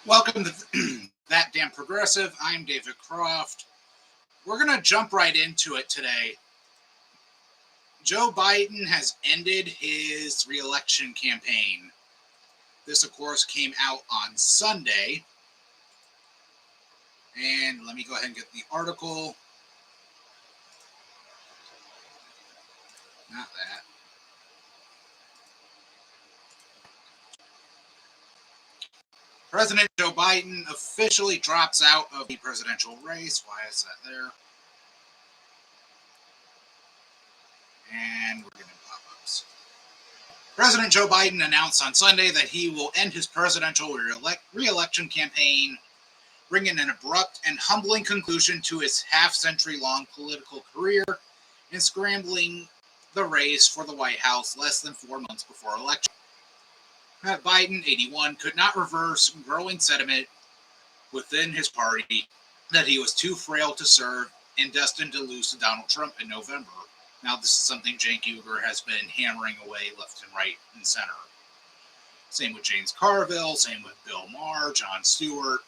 Welcome to That Damn Progressive. I'm David Croft. We're going to jump right into it today. Joe Biden has ended his reelection campaign. This, of course, came out on Sunday. And let me go ahead and get the article. Not that. President Joe Biden officially drops out of the presidential race. Why is that there? And we're getting pop-ups. President Joe Biden announced on Sunday that he will end his presidential re-election campaign, bringing an abrupt and humbling conclusion to his half-century-long political career and scrambling the race for the White House less than 4 months before election. Biden, 81, could not reverse growing sentiment within his party that he was too frail to serve and destined to lose to Donald Trump in November. Now, this is something Cenk Uygur has been hammering away left and right and center. Same with James Carville, same with Bill Maher, Jon Stewart.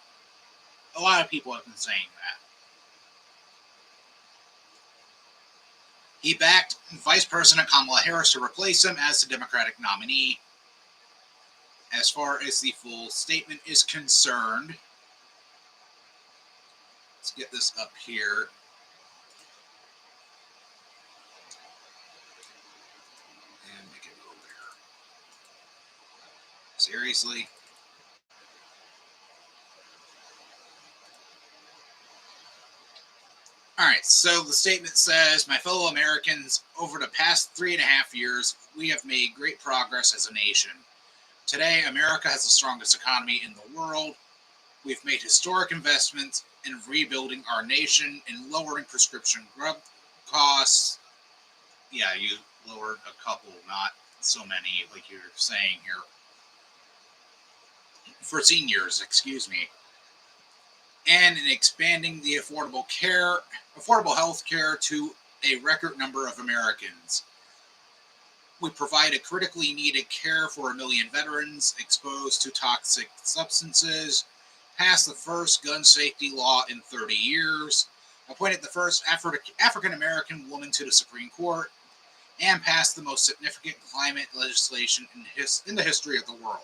A lot of people have been saying that. He backed Vice President Kamala Harris to replace him as the Democratic nominee. As far as the full statement is concerned, let's get this up here. And make it go there. Seriously? All right, so the statement says, my fellow Americans, over the past 3.5 years, we have made great progress as a nation. Today, America has the strongest economy in the world. We've made historic investments in rebuilding our nation and lowering prescription drug costs. Yeah, you lowered a couple, not so many, like you're saying here. For seniors, excuse me. And in expanding the affordable health care to a record number of Americans. We provide a critically needed care for 1 million veterans exposed to toxic substances, passed the first gun safety law in 30 years, appointed the first African American woman to the Supreme Court, and passed the most significant climate legislation in the history of the world.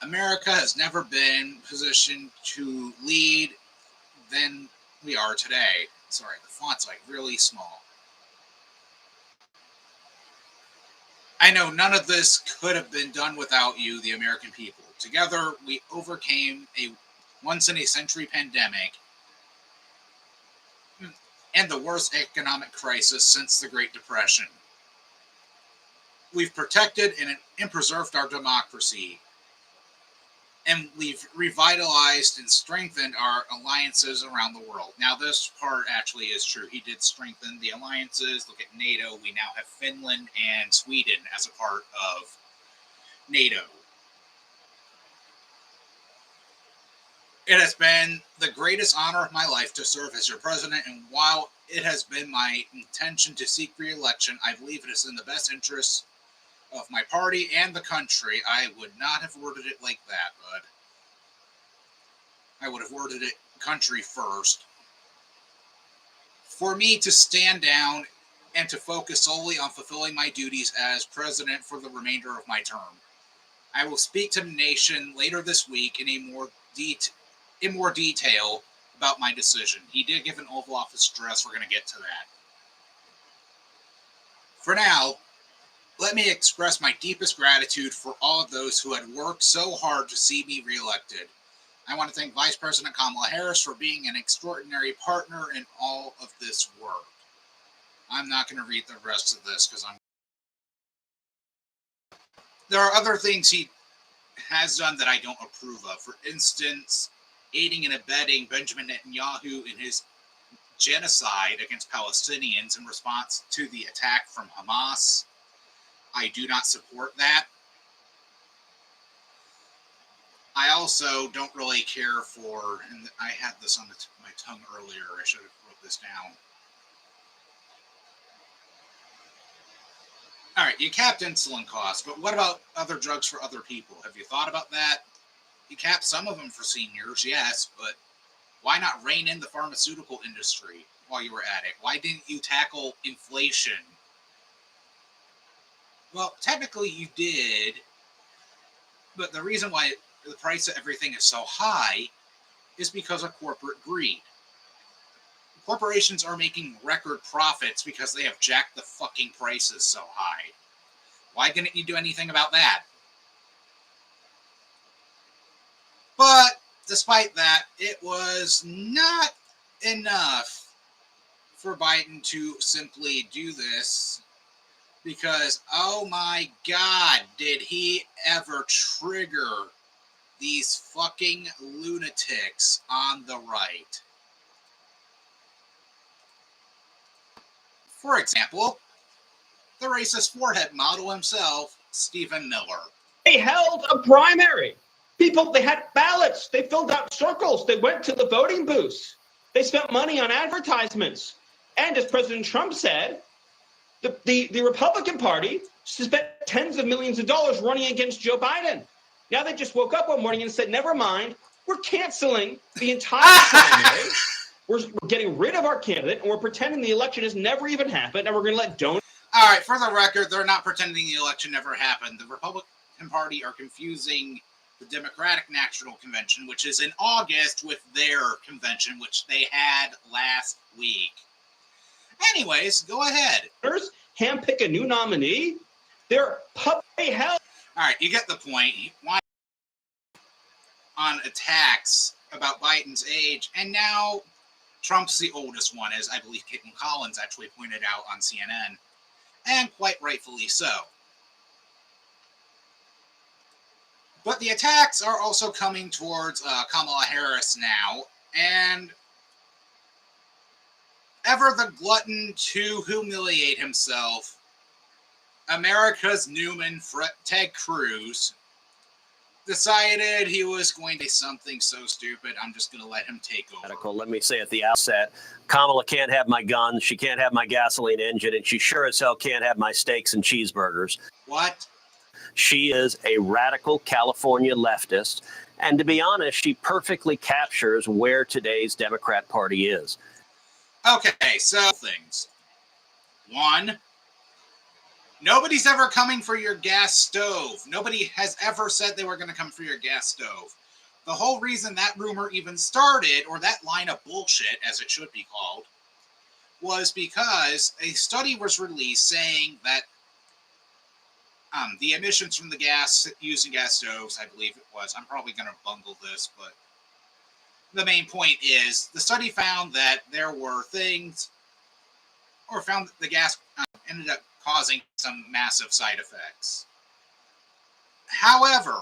America has never been positioned to lead than we are today. Sorry, the font's like really small. I know none of this could have been done without you, the American people. Together, we overcame a once-in-a-century pandemic and the worst economic crisis since the Great Depression. We've protected and preserved our democracy, and we've revitalized and strengthened our alliances around the world. Now, this part actually is true. He did strengthen the alliances. Look at NATO. We now have Finland and Sweden as a part of NATO. It has been the greatest honor of my life to serve as your president, and while it has been my intention to seek re-election, I believe it is in the best interest of my party and the country. I would not have worded it like that, bud. I would have worded it country first. For me to stand down and to focus solely on fulfilling my duties as president for the remainder of my term. I will speak to the nation later this week in more detail about my decision. He did give an Oval Office address. We're going to get to that. For now, let me express my deepest gratitude for all of those who had worked so hard to see me reelected. I want to thank Vice President Kamala Harris for being an extraordinary partner in all of this work. I'm not going to read the rest of this because there are other things he has done that I don't approve of. For instance, aiding and abetting Benjamin Netanyahu in his genocide against Palestinians in response to the attack from Hamas. I do not support that. I also don't really care for, and I had this on my tongue earlier, I should have wrote this down. All right, you capped insulin costs, but what about other drugs for other people? Have you thought about that? You cap some of them for seniors, yes, but why not rein in the pharmaceutical industry while you were at it? Why didn't you tackle inflation? Well, technically you did, but the reason why the price of everything is so high is because of corporate greed. Corporations are making record profits because they have jacked the fucking prices so high. Why didn't you do anything about that? But despite that, it was not enough for Biden to simply do this because, oh my God, did he ever trigger these fucking lunatics on the right. For example, the racist forehead model himself, Stephen Miller. They held a primary. People, they had ballots. They filled out circles. They went to the voting booths. They spent money on advertisements. And as President Trump said, the Republican Party spent tens of millions of dollars running against Joe Biden. Now they just woke up one morning and said, never mind, we're canceling the entire primary. We're getting rid of our candidate, and we're pretending the election has never even happened, and we're going to let donors. All right, for the record, they're not pretending the election never happened. The Republican Party are confusing the Democratic National Convention, which is in August, with their convention, which they had last week. Anyways, go ahead. Handpick a new nominee. They're publicly held. All right, you get the point. Why on attacks about Biden's age, and now Trump's the oldest one, as I believe Caitlin Collins actually pointed out on CNN, and quite rightfully so. But the attacks are also coming towards Kamala Harris now, and ever the glutton to humiliate himself, America's Newman, Ted Cruz, decided he was going to do something so stupid, I'm just going to let him take over. Let me say at the outset, Kamala can't have my guns, she can't have my gasoline engine, and she sure as hell can't have my steaks and cheeseburgers. What? She is a radical California leftist, and to be honest, she perfectly captures where today's Democrat Party is. Okay, so things. One, nobody's ever coming for your gas stove. Nobody has ever said they were going to come for your gas stove. The whole reason that rumor even started, or that line of bullshit, as it should be called, was because a study was released saying that the emissions from the gas, using gas stoves, I believe it was, I'm probably going to bungle this, but the main point is the study found that there were things, or found that the gas ended up causing some massive side effects. However,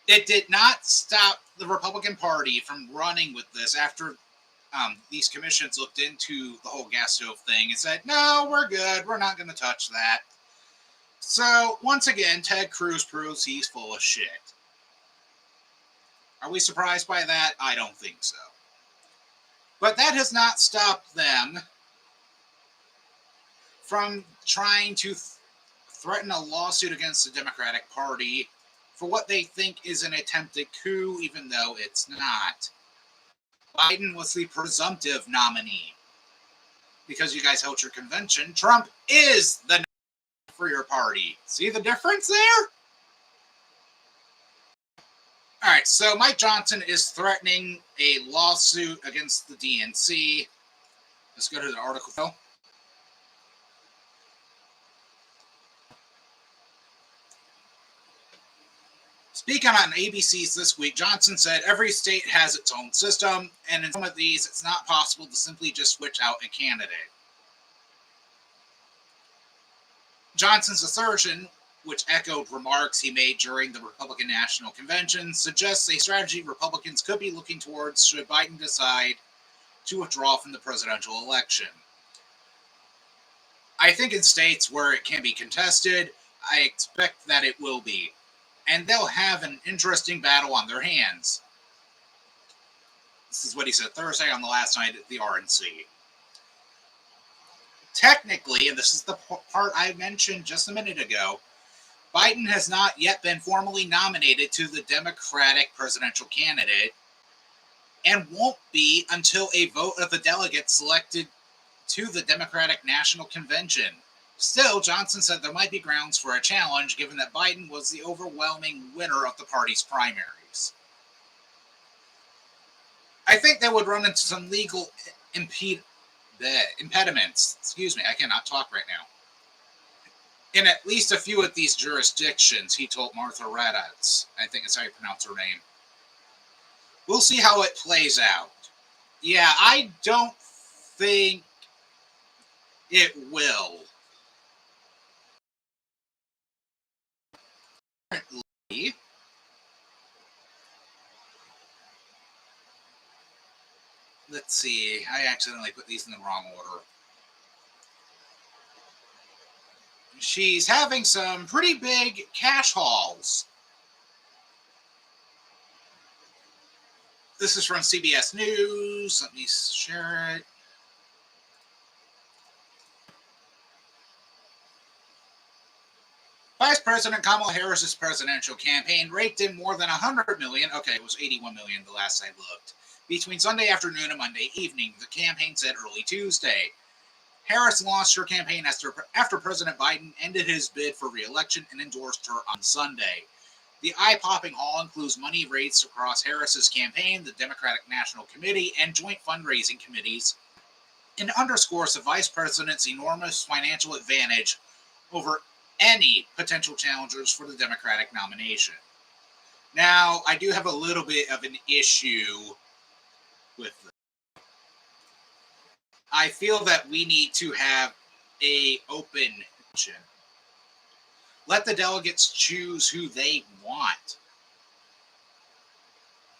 it did not stop the Republican Party from running with this after these commissions looked into the whole gas stove thing and said, no, we're good, we're not going to touch that. So, once again, Ted Cruz proves he's full of shit. Are we surprised by that? I don't think so. But that has not stopped them from trying to threaten a lawsuit against the Democratic Party for what they think is an attempted coup, even though it's not. Biden was the presumptive nominee. Because you guys held your convention, Trump is the nominee for your party. See the difference there? All right, so Mike Johnson is threatening a lawsuit against the DNC. Let's go to the article. Speaking on ABC's This Week, Johnson said every state has its own system, and in some of these, it's not possible to simply just switch out a candidate. Johnson's assertion, which echoed remarks he made during the Republican National Convention, suggests a strategy Republicans could be looking towards should Biden decide to withdraw from the presidential election. I think in states where it can be contested, I expect that it will be. And they'll have an interesting battle on their hands. This is what he said Thursday on the last night at the RNC. Technically, and this is the part I mentioned just a minute ago, Biden has not yet been formally nominated to the Democratic presidential candidate and won't be until a vote of the delegates selected to the Democratic National Convention. Still, Johnson said there might be grounds for a challenge given that Biden was the overwhelming winner of the party's primaries. I think they would run into some legal impediments. Excuse me, I cannot talk right now. In at least a few of these jurisdictions, he told Martha Raddatz. I think is how you pronounce her name. We'll see how it plays out. Yeah, I don't think it will. Currently, let's see. I accidentally put these in the wrong order. She's having some pretty big cash hauls. This is from CBS News. Let me share it. Vice President Kamala Harris's presidential campaign raked in more than $100 million. Okay, it was $81 million the last I looked. Between Sunday afternoon and Monday evening, the campaign said early Tuesday. Harris launched her campaign after President Biden ended his bid for re-election and endorsed her on Sunday. The eye-popping haul includes money raised across Harris's campaign, the Democratic National Committee, and joint fundraising committees, and underscores the vice president's enormous financial advantage over any potential challengers for the Democratic nomination. Now, I do have a little bit of an issue with this. I feel that we need to have an open election. Let the delegates choose who they want.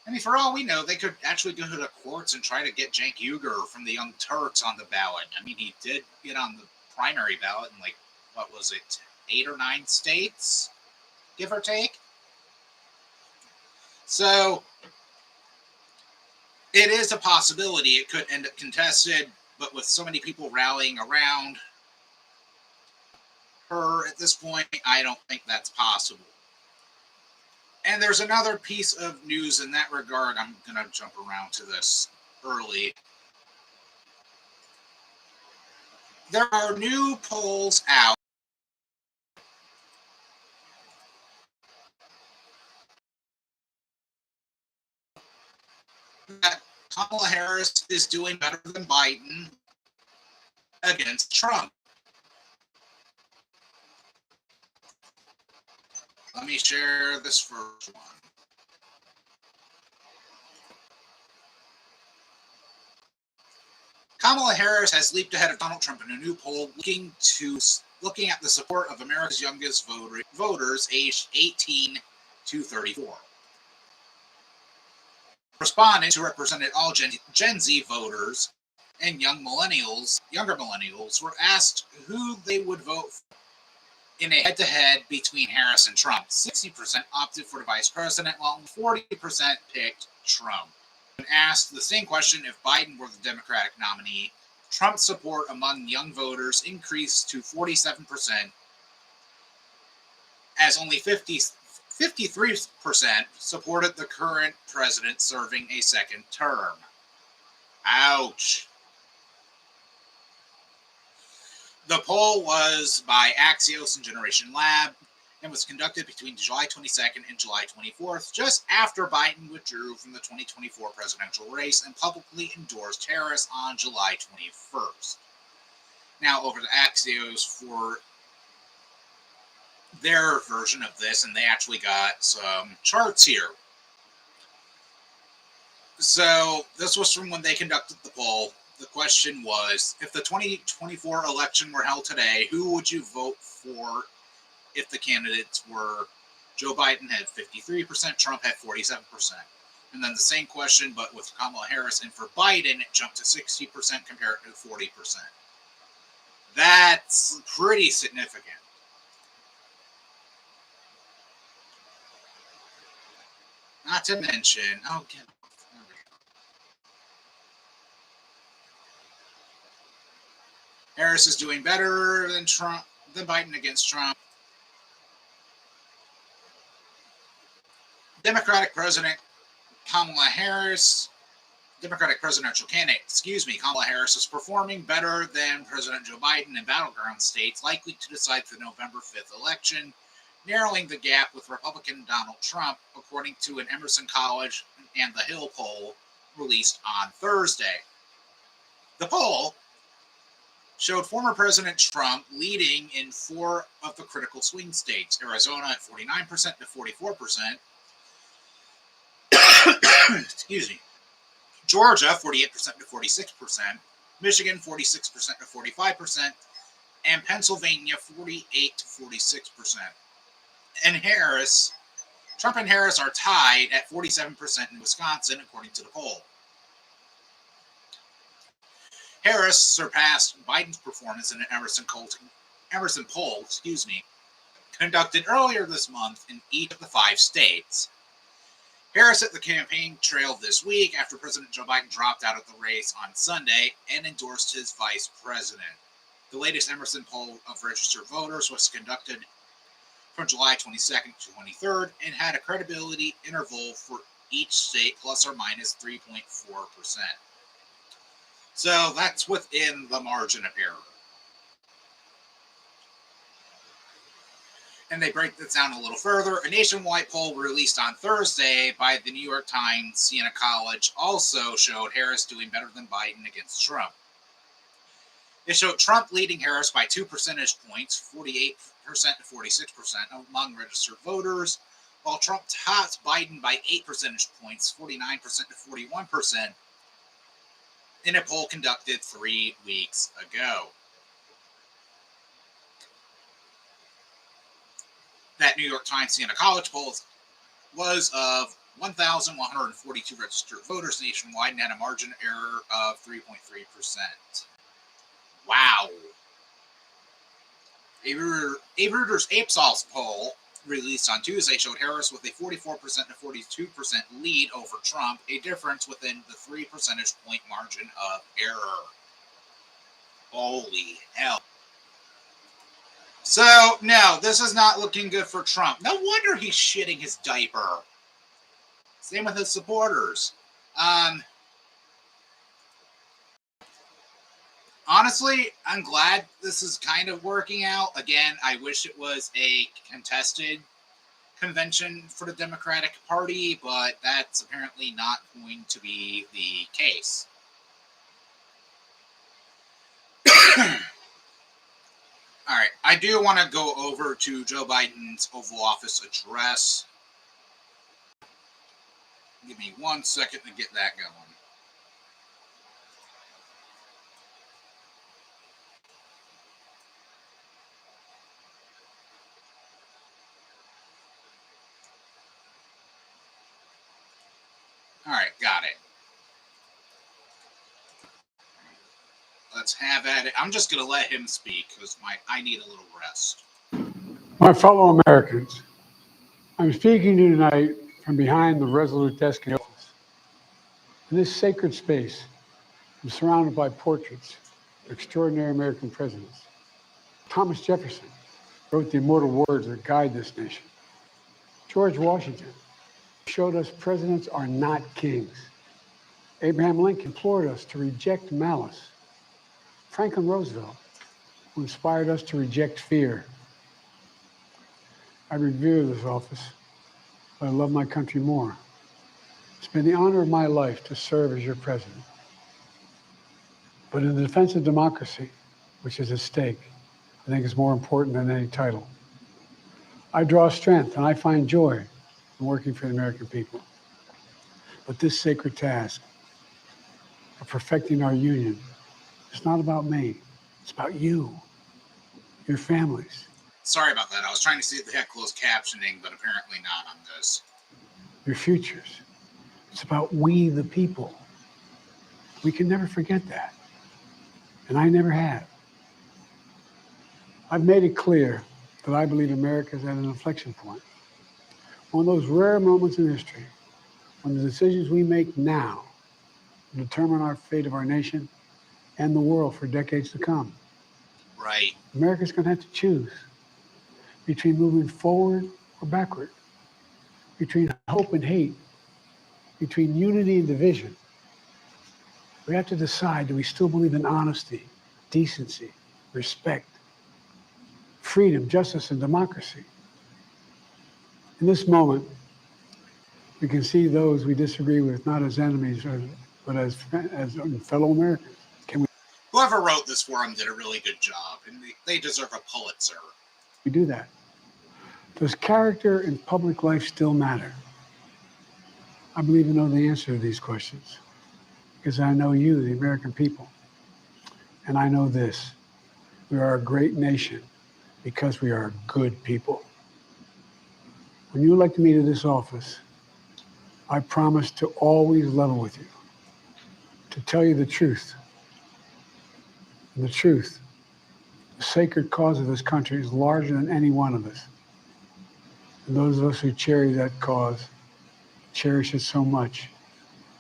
I mean, for all we know, they could actually go to the courts and try to get Cenk Uygur from the Young Turks on the ballot. I mean, he did get on the primary ballot in, like, what was it, 8 or 9 states, give or take? So, it is a possibility it could end up contested, but with so many people rallying around her at this point, I don't think that's possible. And there's another piece of news in that regard. I'm going to jump around to this early. There are new polls out that Kamala Harris is doing better than Biden against Trump. Let me share this first one. Kamala Harris has leaped ahead of Donald Trump in a new poll looking at the support of America's youngest voters aged 18 to 34. Respondents who represented all Gen Z voters and younger millennials were asked who they would vote for in a head-to-head between Harris and Trump. 60% opted for the vice president, while 40% picked Trump. When asked the same question if Biden were the Democratic nominee, Trump's support among young voters increased to 47%, as only 53% supported the current president serving a second term. Ouch. The poll was by Axios and Generation Lab and was conducted between July 22nd and July 24th, just after Biden withdrew from the 2024 presidential race and publicly endorsed Harris on July 21st. Now over to Axios for their version of this, and they actually got some charts here. So this was from when they conducted the poll. The question was, if the 2024 election were held today, who would you vote for if the candidates were Joe Biden had 53%, Trump had 47%. And then the same question, but with Kamala Harris, and for Biden, it jumped to 60% compared to 40%. That's pretty significant. Not to mention, oh, get off. There we go. Harris is doing better than Biden against Trump. Democratic President Kamala Harris, Democratic presidential candidate, Kamala Harris is performing better than President Joe Biden in battleground states, likely to decide the November 5th election, narrowing the gap with Republican Donald Trump, according to an Emerson College and The Hill poll released on Thursday. The poll showed former President Trump leading in 4 of the critical swing states: Arizona at 49% to 44%, Georgia 48% to 46%, Michigan 46% to 45%, and Pennsylvania 48 to 46%. And Trump and Harris are tied at 47% in Wisconsin, according to the poll. Harris surpassed Biden's performance in an Emerson poll, conducted earlier this month in each of the 5 states. Harris hit the campaign trail this week after President Joe Biden dropped out of the race on Sunday and endorsed his vice president. The latest Emerson poll of registered voters was conducted from July 22nd to 23rd and had a credibility interval for each state plus or minus 3.4%. So that's within the margin of error. And they break this down a little further. A nationwide poll released on Thursday by the New York Times Siena College also showed Harris doing better than Biden against Trump. It showed Trump leading Harris by 2 percentage points, 48% to 46% among registered voters, while Trump topped Biden by 8 percentage points, 49% to 41%, in a poll conducted 3 weeks ago. That New York Times Siena College poll was of 1,142 registered voters nationwide and had a margin error of 3.3%. Wow. A Reuters Ipsos poll released on Tuesday showed Harris with a 44% to 42% lead over Trump, a difference within the 3 percentage point margin of error. Holy hell. So, no, this is not looking good for Trump. No wonder he's shitting his diaper. Same with his supporters. Honestly, I'm glad this is kind of working out. Again, I wish it was a contested convention for the Democratic Party, but that's apparently not going to be the case. All right, I do want to go over to Joe Biden's Oval Office address. Give me 1 second to get that going. All right, got it. Let's have at it. I'm just going to let him speak because I need a little rest. My fellow Americans, I'm speaking to you tonight from behind the resolute desk in the office. In this sacred space, I'm surrounded by portraits of extraordinary American presidents. Thomas Jefferson wrote the immortal words that guide this nation. George Washington showed us presidents are not kings. Abraham Lincoln implored us to reject malice. Franklin Roosevelt, who inspired us to reject fear. I revere this office, but I love my country more. It's been the honor of my life to serve as your president. But in the defense of democracy, which is at stake, I think it's more important than any title. I draw strength and I find joy in working for the American people. But this sacred task of perfecting our union is not about me. It's about you, your families. Sorry about that. I was trying to see if they had closed captioning, but apparently not on this. Your futures. It's about we, the people. We can never forget that. And I never have. I've made it clear that I believe America is at an inflection point. One of those rare moments in history when the decisions we make now will determine our fate of our nation and the world for decades to come. Right. America's going to have to choose between moving forward or backward. between hope and hate, between unity and division. We have to decide, do we still believe in honesty, decency, respect, freedom, justice, and democracy? In this moment, we can see those we disagree with not as enemies, but as fellow Americans. Whoever wrote this forum did a really good job, and they deserve a Pulitzer. We do that. Does character in public life still matter? I believe I know the answer to these questions because I know you, the American people. And I know this: we are a great nation because we are good people. When you elected me to this office, I promised to always level with you, to tell you the truth. And the truth, the sacred cause of this country, is larger than any one of us. And those of us who cherish that cause cherish it so much.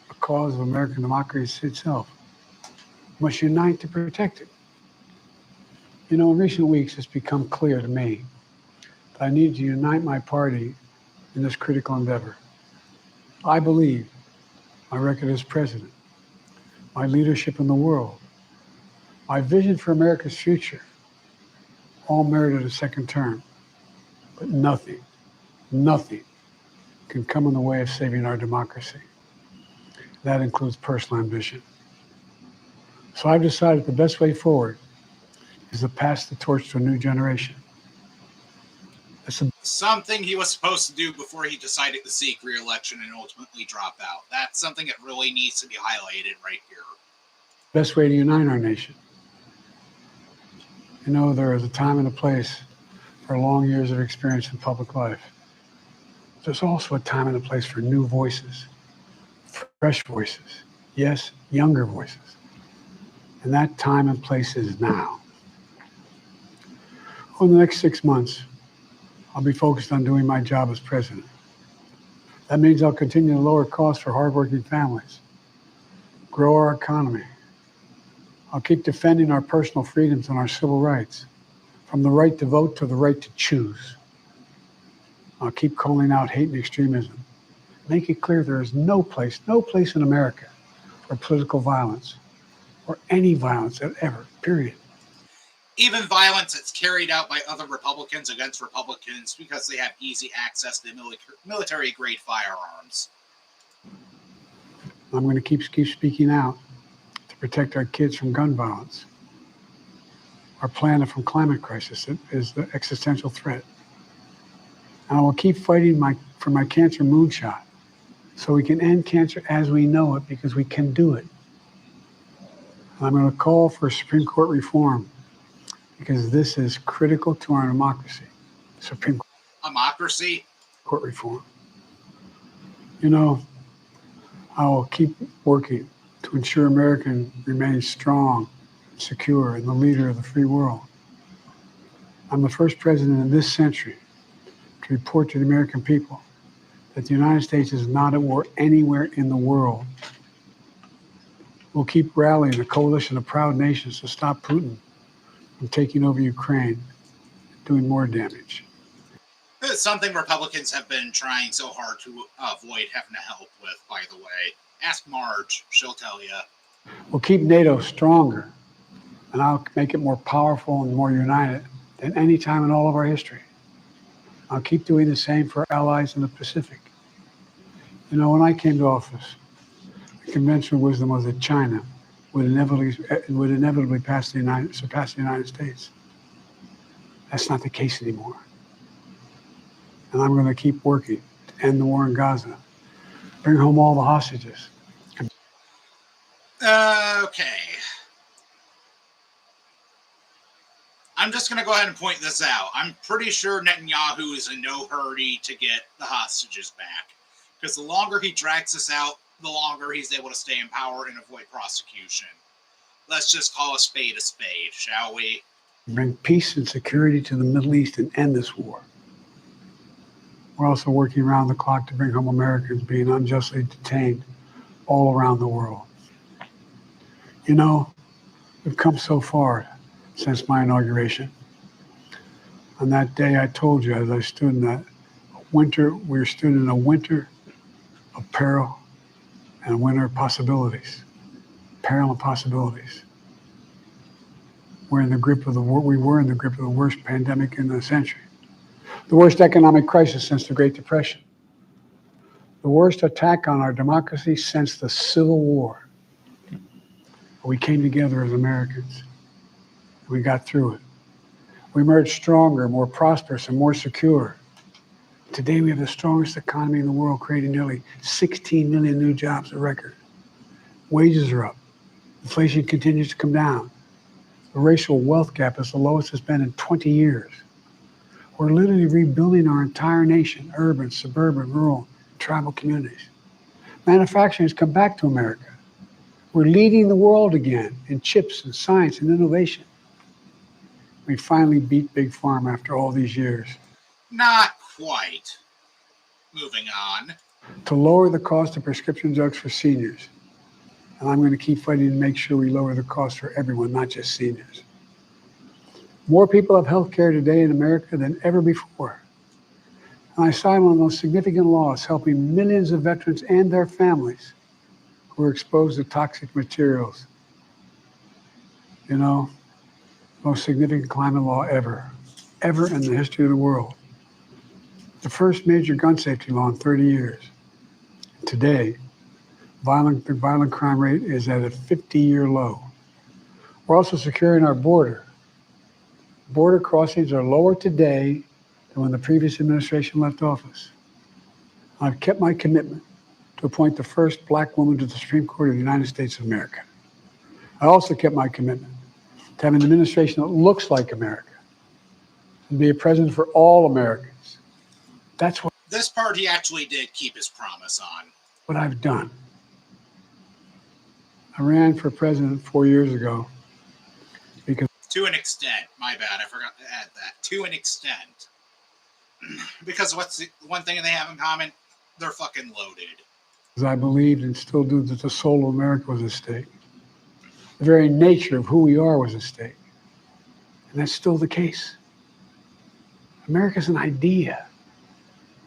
The cause of American democracy itself must unite to protect it. You know, in recent weeks, it's become clear to me that I need to unite my party in this critical endeavor. I believe my record as president, my leadership in the world, my vision for America's future, all merited a second term. But nothing can come in the way of saving our democracy. That includes personal ambition. So I've decided the best way forward is to pass the torch to a new generation. Something he was supposed to do before he decided to seek re-election and ultimately drop out. That's something that really needs to be highlighted right here. Best way to unite our nation. You know, there is a time and a place for long years of experience in public life. There's also a time and a place for new voices, fresh voices, yes, younger voices. And that time and place is now. Over the next 6 months, I'll be focused on doing my job as president. That means I'll continue to lower costs for hardworking families, grow our economy. I'll keep defending our personal freedoms and our civil rights, from the right to vote to the right to choose. I'll keep calling out hate and extremism. Make it clear there is no place in America for political violence or any violence ever, period. Even violence that's carried out by other Republicans against Republicans because they have easy access to military-grade firearms. I'm going to keep speaking out to protect our kids from gun violence. Our planet from climate crisis is the existential threat. And I will keep fighting for my cancer moonshot so we can end cancer as we know it, because we can do it. And I'm going to call for Supreme Court reform because this is critical to our democracy. Supreme Court reform. You know, I will keep working to ensure America remains strong, secure, and the leader of the free world. I'm the first president in this century to report to the American people that the United States is not at war anywhere in the world. We'll keep rallying a coalition of proud nations to stop Putin from taking over Ukraine, doing more damage. It's something Republicans have been trying so hard to avoid having to help with, by the way. Ask Marge, she'll tell you. We'll keep NATO stronger, and I'll make it more powerful and more united than any time in all of our history. I'll keep doing the same for our allies in the Pacific. You know, when I came to office, the conventional wisdom was that China would inevitably surpass the United States. That's not the case anymore. And I'm going to keep working to end the war in Gaza, bring home all the hostages. Okay. I'm just going to go ahead and point this out. I'm pretty sure Netanyahu is in no hurry to get the hostages back, because the longer he drags this out, the longer he's able to stay in power and avoid prosecution. Let's just call a spade, shall we? Bring peace and security to the Middle East and end this war. We're also working around the clock to bring home Americans being unjustly detained all around the world. You know, we've come so far since my inauguration. On that day, I told you, as I stood in that we're stood in a winter of peril and a winter of possibilities. Peril and possibilities. We were in the grip of the worst pandemic in the century. The worst economic crisis since the Great Depression. The worst attack on our democracy since the Civil War. We came together as Americans. We got through it. We emerged stronger, more prosperous, and more secure. Today we have the strongest economy in the world, creating nearly 16 million new jobs, a record. Wages are up. Inflation continues to come down. The racial wealth gap is the lowest it's been in 20 years. We're literally rebuilding our entire nation, urban, suburban, rural, tribal communities. Manufacturing has come back to America. We're leading the world again in chips and science and innovation. We finally beat Big Pharma after all these years. Not quite. Moving on. To lower the cost of prescription drugs for seniors. And I'm going to keep fighting to make sure we lower the cost for everyone, not just seniors. More people have health care today in America than ever before. And I signed one of those significant laws helping millions of veterans and their families who are exposed to toxic materials. You know, most significant climate law ever in the history of the world. The first major gun safety law in 30 years. Today, the violent crime rate is at a 50-year low. We're also securing our border. Border crossings are lower today than when the previous administration left office. I've kept my commitment to appoint the first black woman to the Supreme Court of the United States of America. I also kept my commitment to have an administration that looks like America and be a president for all Americans. That's what This part he actually did keep his promise on. What I've done. I ran for president 4 years ago because To an extent. My bad. I forgot to add that. To an extent. Because what's the one thing they have in common? They're fucking loaded. I believed and still do that the soul of America was at stake. The very nature of who we are was at stake. And that's still the case. America's an idea.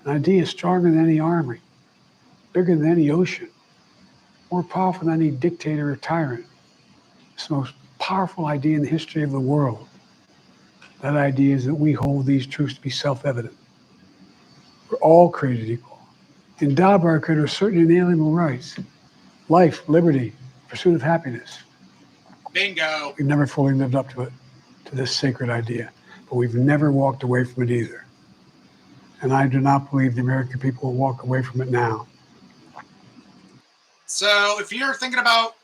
An idea stronger than any army, bigger than any ocean, more powerful than any dictator or tyrant. It's the most powerful idea in the history of the world. That idea is that we hold these truths to be self-evident. We're all created equal, endowed by our Creator with certain inalienable rights: life, liberty, pursuit of happiness. Bingo. We've never fully lived up to it, to this sacred idea, but we've never walked away from it either. And I do not believe the American people will walk away from it now. So if you're thinking about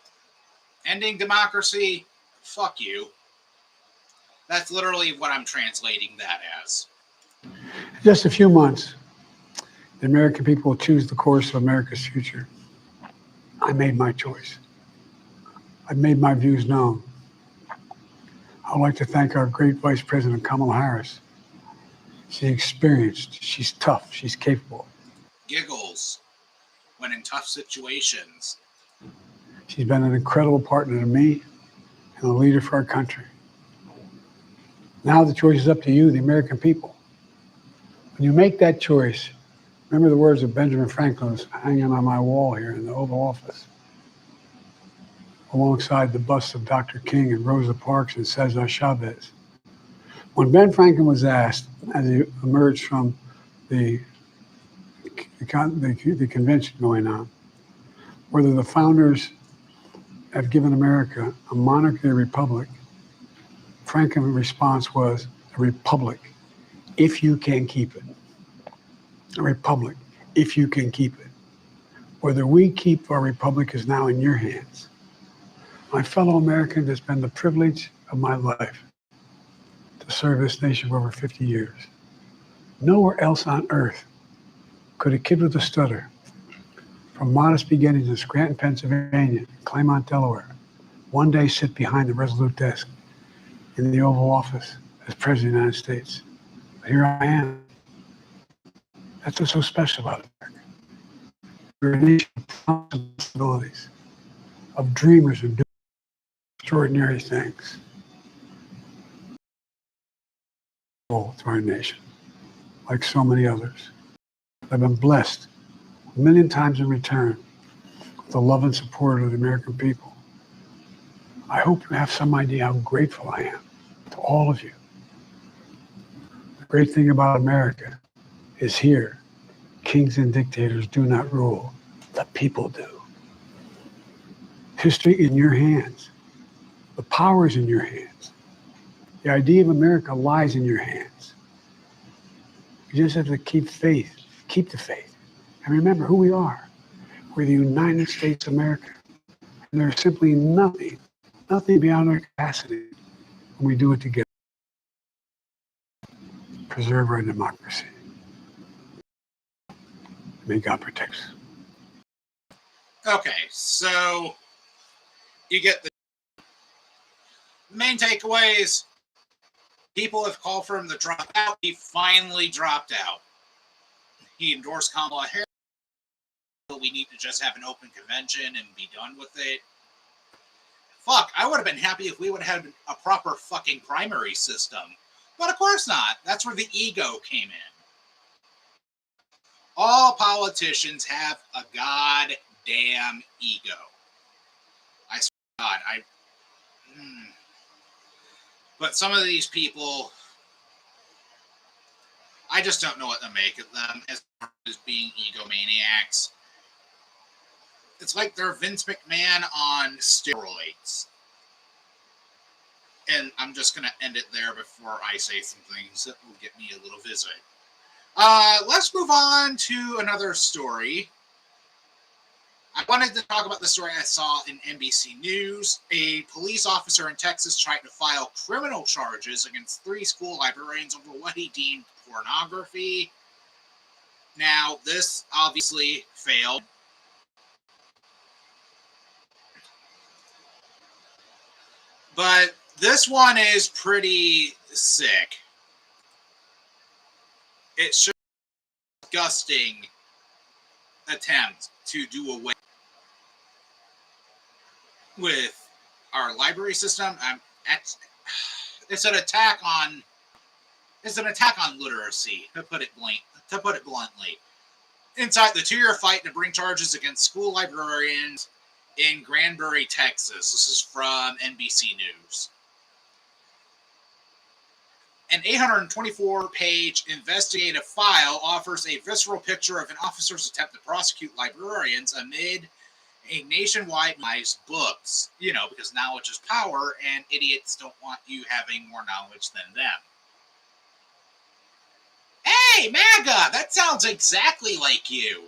ending democracy, fuck you. That's literally what I'm translating that as. In just a few months, the American people will choose the course of America's future. I made my choice. I've made my views known. I'd like to thank our great Vice President Kamala Harris. She's experienced, she's tough, she's capable. Giggles when in tough situations. She's been an incredible partner to me and a leader for our country. Now the choice is up to you, the American people. When you make that choice, remember the words of Benjamin Franklin hanging on my wall here in the Oval Office, alongside the busts of Dr. King and Rosa Parks and Cesar Chavez. When Ben Franklin was asked, as he emerged from the convention going on, whether the founders have given America a monarchy or republic, Franklin's response was, a republic, if you can keep it. A republic, if you can keep it. Whether we keep our republic is now in your hands. My fellow Americans, it's been the privilege of my life to serve this nation for over 50 years. Nowhere else on earth could a kid with a stutter, from modest beginnings in Scranton, Pennsylvania, Claremont, Delaware, one day sit behind the resolute desk in the Oval Office as President of the United States. But here I am. That's what's so special about America. We're a nation of possibilities, of dreamers who do extraordinary things. To our nation, like so many others. I've been blessed a million times in return with the love and support of the American people. I hope you have some idea how grateful I am to all of you. The great thing about America is here, kings and dictators do not rule, the people do. History in your hands. The power is in your hands. The idea of America lies in your hands. You just have to keep faith, keep the faith. And remember who we are. We're the United States of America. And there's simply nothing beyond our capacity when we do it together. Preserve our democracy. May God protect us. Okay, so you get the main takeaways. People have called for him to drop out. He finally dropped out. He endorsed Kamala Harris. We need to just have an open convention and be done with it. Fuck, I would have been happy if we would have had a proper fucking primary system. But of course not. That's where the ego came in. All politicians have a goddamn ego. I swear to God, But some of these people, I just don't know what to make of them as far as being egomaniacs. It's like they're Vince McMahon on steroids. And I'm just going to end it there before I say some things that will get me a little visit. Let's move on to another story. I wanted to talk about the story I saw in NBC News. A police officer in Texas tried to file criminal charges against 3 school librarians over what he deemed pornography. Now, this obviously failed. But this one is pretty sick. It's a disgusting attempt to do away with our library system. It's an attack on literacy, to put it bluntly. Inside the 2-year fight to bring charges against school librarians in Granbury, Texas. This is from NBC News. An 824-page investigative file offers a visceral picture of an officer's attempt to prosecute librarians amid a nationwide books. You know, because knowledge is power, and idiots don't want you having more knowledge than them. Hey, MAGA! That sounds exactly like you!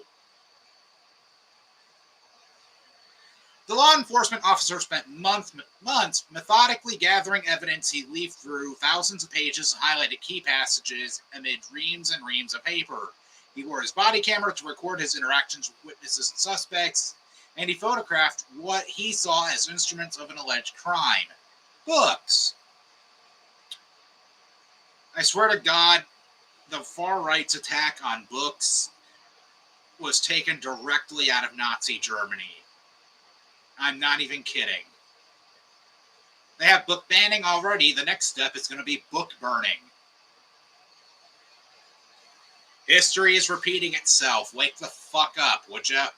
The law enforcement officer spent months methodically gathering evidence. He leafed through thousands of pages and highlighted key passages amid reams and reams of paper. He wore his body camera to record his interactions with witnesses and suspects, and he photographed what he saw as instruments of an alleged crime. Books. I swear to God, the far right's attack on books was taken directly out of Nazi Germany. I'm not even kidding. They have book banning already. The next step is going to be book burning. History is repeating itself. Wake the fuck up, would ya?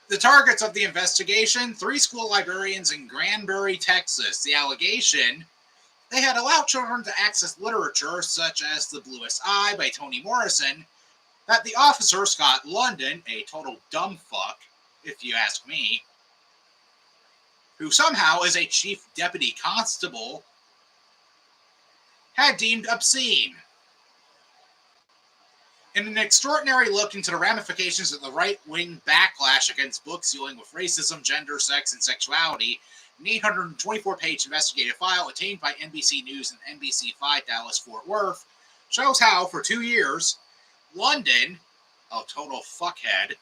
The targets of the investigation, 3 school librarians in Granbury, Texas. The allegation, they had allowed children to access literature such as The Bluest Eye by Toni Morrison, that the officer, Scott London, a total dumb fuck, if you ask me, who somehow is a chief deputy constable, had deemed obscene. In an extraordinary look into the ramifications of the right-wing backlash against books dealing with racism, gender, sex, and sexuality, an 824-page investigative file obtained by NBC News and NBC5 Dallas-Fort Worth shows how, for 2 years, London, a total fuckhead,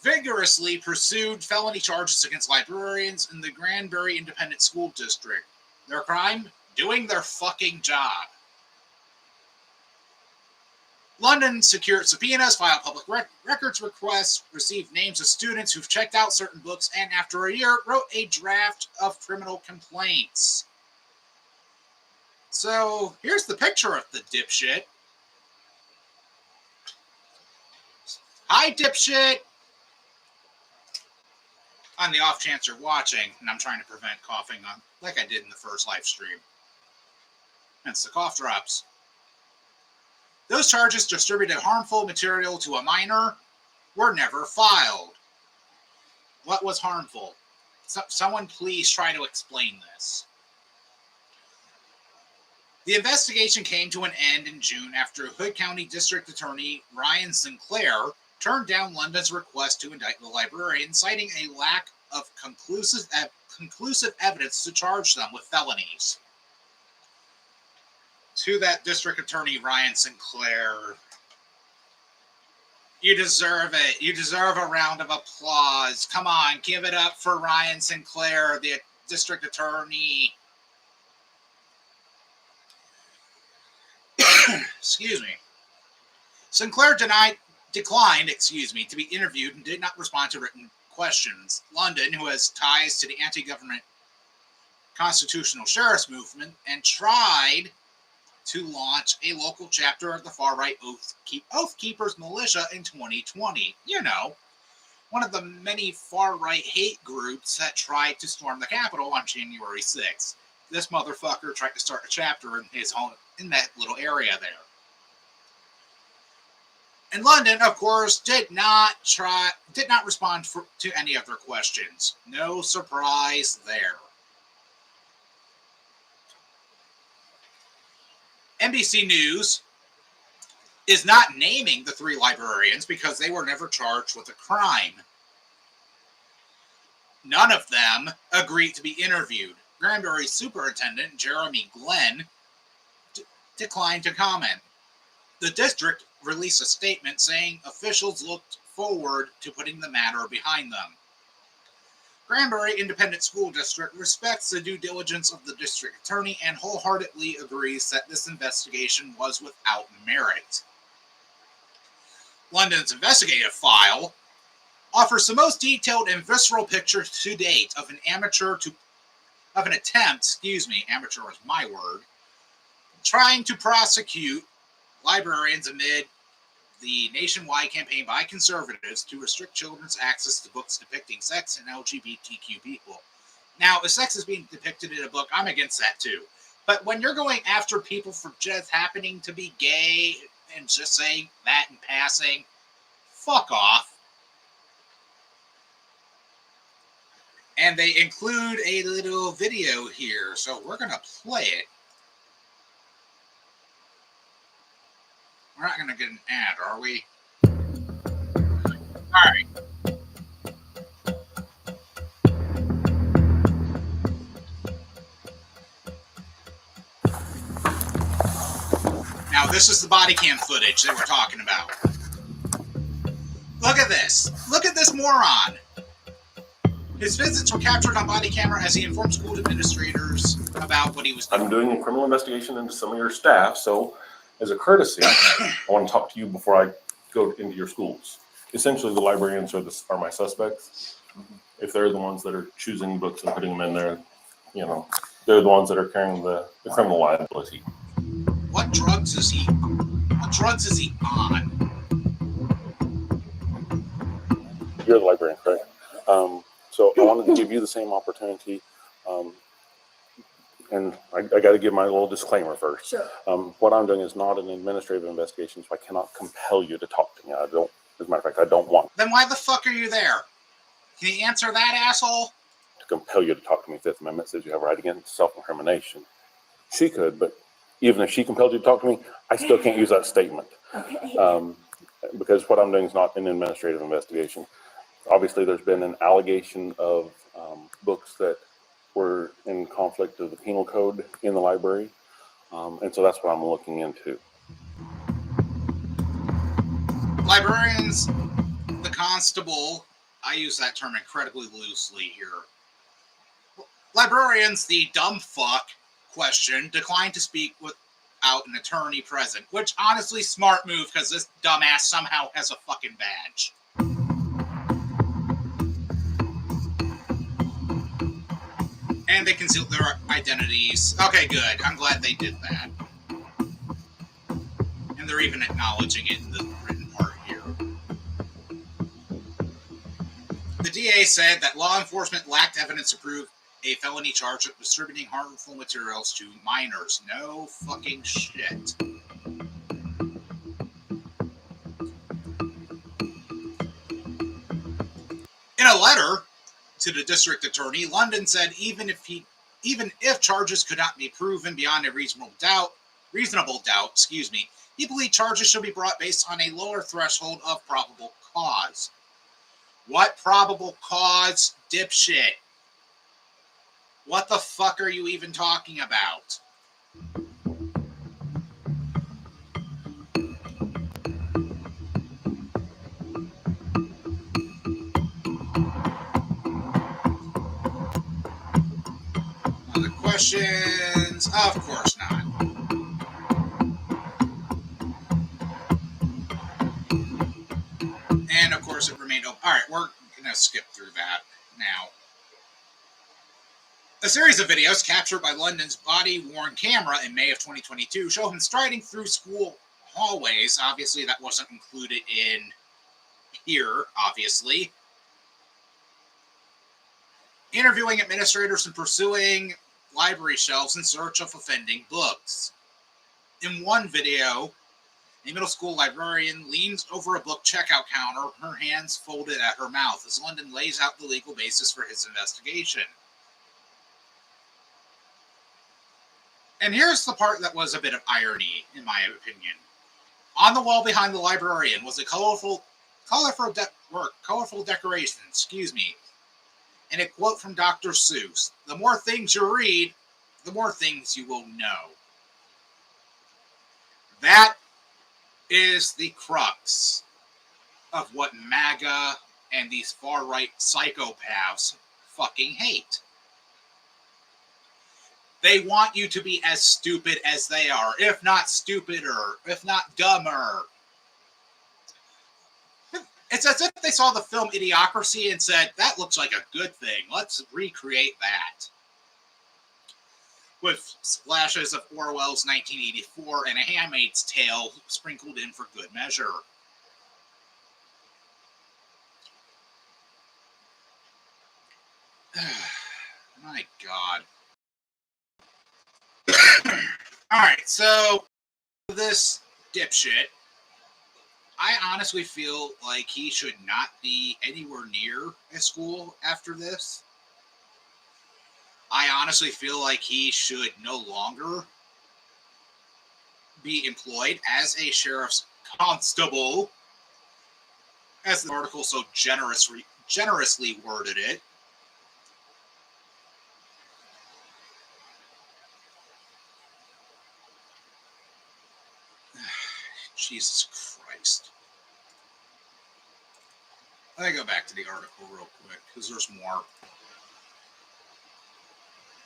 vigorously pursued felony charges against librarians in the Granbury Independent School District. Their crime? Doing their fucking job. London secured subpoenas, filed public records requests, received names of students who've checked out certain books, and after a year, wrote a draft of criminal complaints. So, here's the picture of the dipshit. Hi, dipshit! On the off chance you're watching, and I'm trying to prevent coughing on, like I did in the first live stream. Hence the cough drops. Those charges distributed harmful material to a minor were never filed. What was harmful? Someone please try to explain this. The investigation came to an end in June after Hood County District Attorney Ryan Sinclair turned down London's request to indict the librarian, citing a lack of conclusive evidence to charge them with felonies. To that District Attorney Ryan Sinclair, you deserve it. You deserve a round of applause. Come on, give it up for Ryan Sinclair, the District Attorney. Excuse me. Sinclair declined to be interviewed and did not respond to written questions. London, who has ties to the anti-government constitutional sheriff's movement and tried to launch a local chapter of the far-right Oath Keepers militia in 2020. You know, one of the many far-right hate groups that tried to storm the Capitol on January 6th. This motherfucker tried to start a chapter in his home, in that little area there. And London, of course, did not respond to any of their questions. No surprise there. NBC News is not naming the 3 librarians because they were never charged with a crime. None of them agreed to be interviewed. Granbury Superintendent Jeremy Glenn declined to comment. The district released a statement saying officials looked forward to putting the matter behind them. Granbury Independent School District respects the due diligence of the district attorney and wholeheartedly agrees that this investigation was without merit. London's investigative file offers the most detailed and visceral picture to date of an amateur is my word, trying to prosecute librarians amid the nationwide campaign by conservatives to restrict children's access to books depicting sex and LGBTQ people. Now, if sex is being depicted in a book, I'm against that too. But when you're going after people for just happening to be gay and just saying that in passing, fuck off. And they include a little video here, so we're going to play it. We're not going to get an ad, are we? All right. Now, this is the body cam footage that we're talking about. Look at this. Look at this moron. His visits were captured on body camera as he informed school administrators about what he was doing. I'm doing a criminal investigation into some of your staff, so as a courtesy, I want to talk to you before I go into your schools. Essentially, the librarians are my suspects. If they're the ones that are choosing books and putting them in there, they're the ones that are carrying the criminal liability. What drugs is he on? You're the librarian, correct? So I wanted to give you the same opportunity. And I got to give my little disclaimer first. Sure. What I'm doing is not an administrative investigation, so I cannot compel you to talk to me. As a matter of fact, I don't want Then why the fuck are you there? Can you answer that, asshole? to compel you to talk to me. Fifth Amendment says you have a right against self-incrimination. She could, but even if she compelled you to talk to me, I still can't use that statement. Okay. Because what I'm doing is not an administrative investigation. Obviously, there's been an allegation of books that were in conflict of the penal code in the library. And so that's what I'm looking into. Librarians, the constable, I use that term incredibly loosely here. Librarians, the dumb fuck question, declined to speak without an attorney present, which honestly, smart move because this dumbass somehow has a fucking badge. And they concealed their identities. Okay, good. I'm glad they did that. And they're even acknowledging it in the written part here. DA said that law enforcement lacked evidence to prove a felony charge of distributing harmful materials to minors. No fucking shit. In a letter to the district attorney, London said even if charges could not be proven beyond a reasonable doubt, he believed charges should be brought based on a lower threshold of probable cause. What probable cause, dipshit? What the fuck are you even talking about? Other questions? Of course not. And of course it remained open. All right, we're going to skip through that now. A series of videos captured by London's body-worn camera in May of 2022 show him striding through school hallways. Obviously, that wasn't included in here, obviously. Interviewing administrators and pursuing library shelves in search of offending books. In one video, a middle school librarian leans over a book checkout counter, her hands folded at her mouth, as London lays out the legal basis for his investigation. And here's the part that was a bit of irony, in my opinion. On the wall behind the librarian was a colorful decoration, and a quote from Dr. Seuss. The more things you read, the more things you will know. That is the crux of what MAGA and these far-right psychopaths fucking hate. They want you to be as stupid as they are, if not stupider, if not dumber. It's as if they saw the film Idiocracy and said, that looks like a good thing. Let's recreate that. With splashes of Orwell's 1984 and A Handmaid's Tale sprinkled in for good measure. My God. Alright, so this dipshit, I honestly feel like he should not be anywhere near a school after this. I honestly feel like he should no longer be employed as a sheriff's constable, as the article so generously worded it. Jesus Christ. Let me go back to the article real quick, because there's more.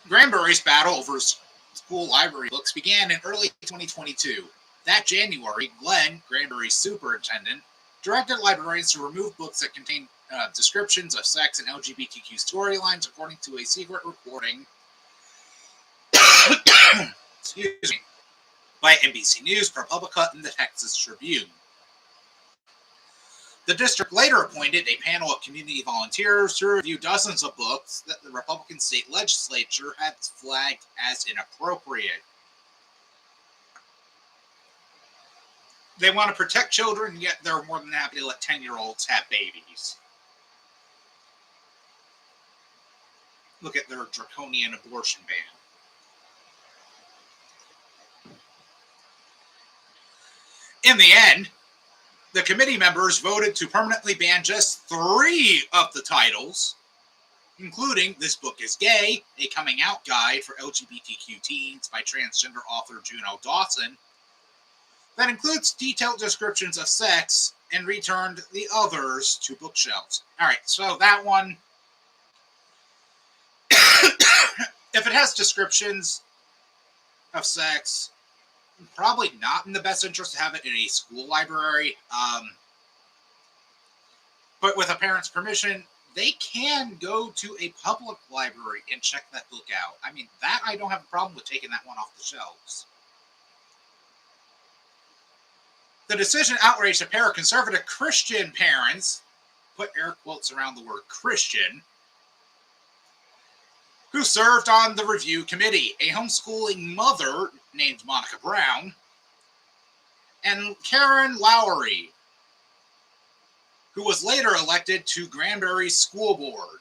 Granbury's battle over school library books began in early 2022. That January, Glenn, Granbury's superintendent, directed librarians to remove books that contained descriptions of sex and LGBTQ storylines, according to a secret reporting by NBC News, ProPublica, and the Texas Tribune. The district later appointed a panel of community volunteers to review dozens of books that the Republican state legislature had flagged as inappropriate. They want to protect children, yet they're more than happy to let 10-year-olds have babies. Look at their draconian abortion ban. In the end, the committee members voted to permanently ban just 3 of the titles, including This Book is Gay, a coming out guide for LGBTQ teens by transgender author Juno Dawson, that includes detailed descriptions of sex, and returned the others to bookshelves. All right, so that one, if it has descriptions of sex, probably not in the best interest to have it in a school library. But with a parent's permission, they can go to a public library and check that book out. I mean, that I don't have a problem with taking that one off the shelves. The decision outraged a pair of conservative Christian parents, put air quotes around the word Christian, who served on the review committee, a homeschooling mother named Monica Brown, and Karen Lowry, who was later elected to Granbury School Board.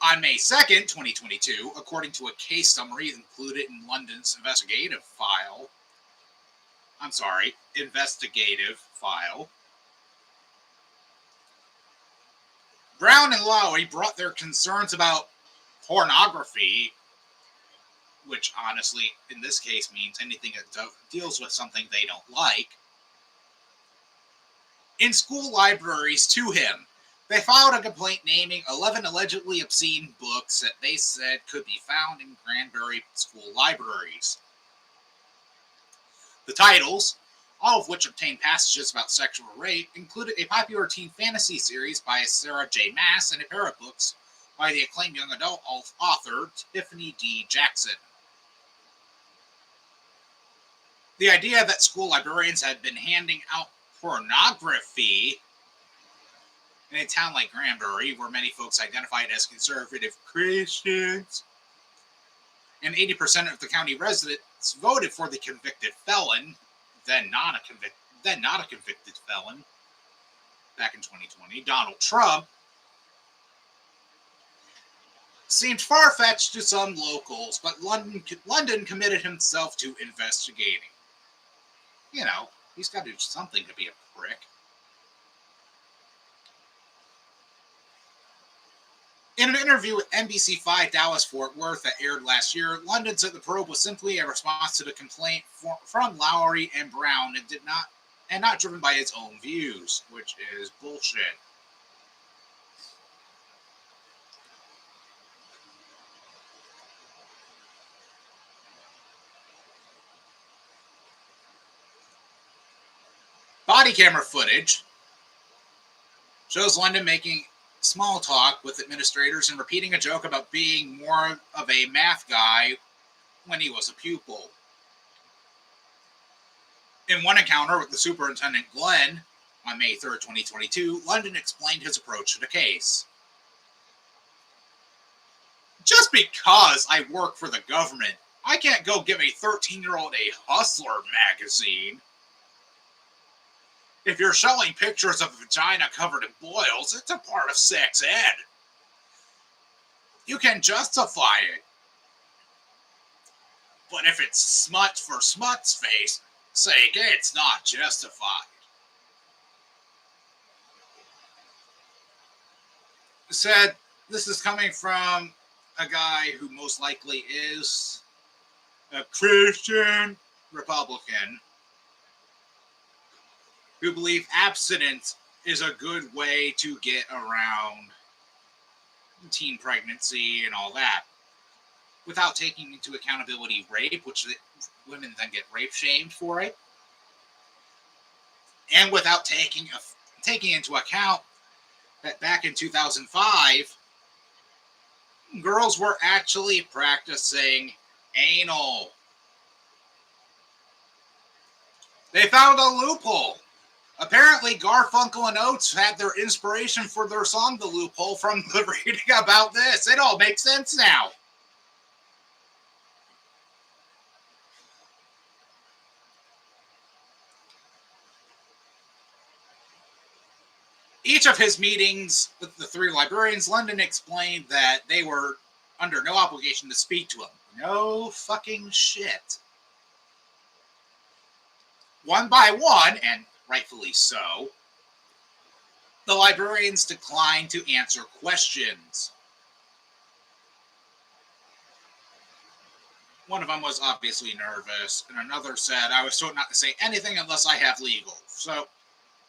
On May 2nd, 2022, according to a case summary included in London's investigative file, Brown and Lowry brought their concerns about pornography, which honestly, in this case, means anything that deals with something they don't like, in school libraries to him. They filed a complaint naming 11 allegedly obscene books that they said could be found in Granbury school libraries. The titles, all of which obtained passages about sexual rape, included a popular teen fantasy series by Sarah J. Maas and a pair of books by the acclaimed young adult author Tiffany D. Jackson. The idea that school librarians had been handing out pornography in a town like Granbury, where many folks identified as conservative Christians, and 80% of the county residents voted for the convicted felon, then not a convicted felon, back in 2020, Donald Trump, seemed far-fetched to some locals, but London committed himself to investigating. You know, he's got to do something to be a prick. In an interview with NBC5 Dallas-Fort Worth that aired last year, London said the probe was simply a response to the complaint from Lowry and Brown and not driven by his own views, which is bullshit. Body camera footage shows London making small talk with administrators and repeating a joke about being more of a math guy when he was a pupil. In one encounter with the superintendent Glenn on May 3rd, 2022, London explained his approach to the case. Just because I work for the government, I can't go give a 13-year-old a Hustler magazine. If you're showing pictures of a vagina covered in boils, it's a part of sex ed. You can justify it. But if it's smut for smut's sake, it's not justified. Said this is coming from a guy who most likely is a Christian Republican who believe abstinence is a good way to get around teen pregnancy and all that, without taking into accountability rape, which women then get rape shamed for it, and without taking into account that back in 2005, girls were actually practicing anal. They found a loophole. Apparently, Garfunkel and Oates had their inspiration for their song, The Loophole, from the reading about this. It all makes sense now. Each of his meetings with the three librarians, London explained that they were under no obligation to speak to him. No fucking shit. One by one, and rightfully so, the librarians declined to answer questions. One of them was obviously nervous, and another said, I was told not to say anything unless I have legal. So,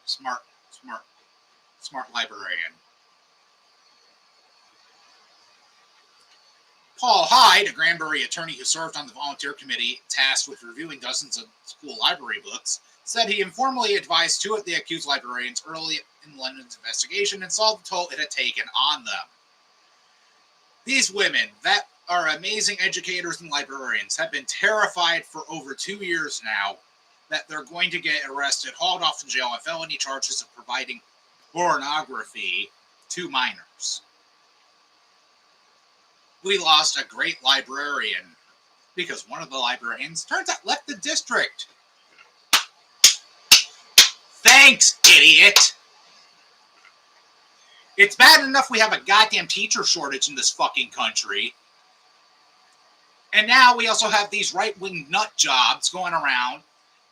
smart librarian. Paul Hyde, a Granbury attorney who served on the volunteer committee tasked with reviewing dozens of school library books, said he informally advised two of the accused librarians early in London's investigation and saw the toll it had taken on them. These women, that are amazing educators and librarians, have been terrified for over 2 years now, that they're going to get arrested, hauled off to jail on felony charges of providing pornography to minors. We lost a great librarian because one of the librarians turns out left the district. Thanks, idiot. It's bad enough we have a goddamn teacher shortage in this fucking country. And now we also have these right-wing nut jobs going around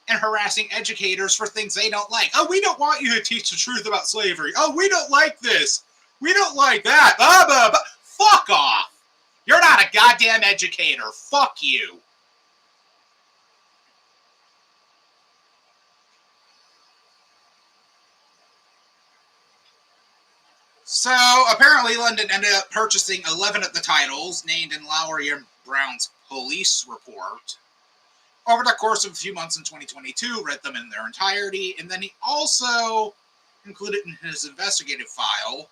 and harassing educators for things they don't like. Oh, we don't want you to teach the truth about slavery. Oh, we don't like this. We don't like that. Blah, blah, blah. Fuck off. You're not a goddamn educator. Fuck you. So, apparently London ended up purchasing 11 of the titles named in Lowry and Brown's police report. Over the course of a few months in 2022, read them in their entirety, and then he also included in his investigative file,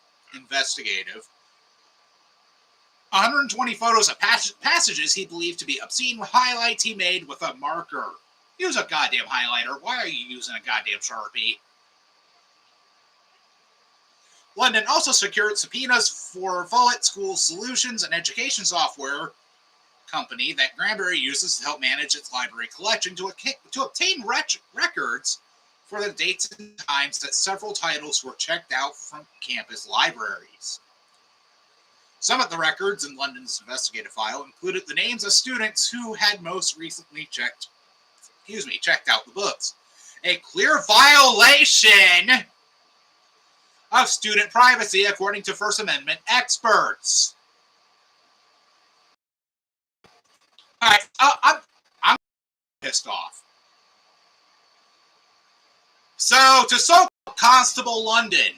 120 photos of passages he believed to be obscene with highlights he made with a marker. Use a goddamn highlighter. Why are you using a goddamn Sharpie? London also secured subpoenas for Follett School Solutions, an education software company that Granbury uses to help manage its library collection, to obtain records for the dates and times that several titles were checked out from campus libraries. Some of the records in London's investigative file included the names of students who had most recently checked out the books. A clear violation of student privacy, according to First Amendment experts. All right, I'm pissed off. So, to so-called Constable London,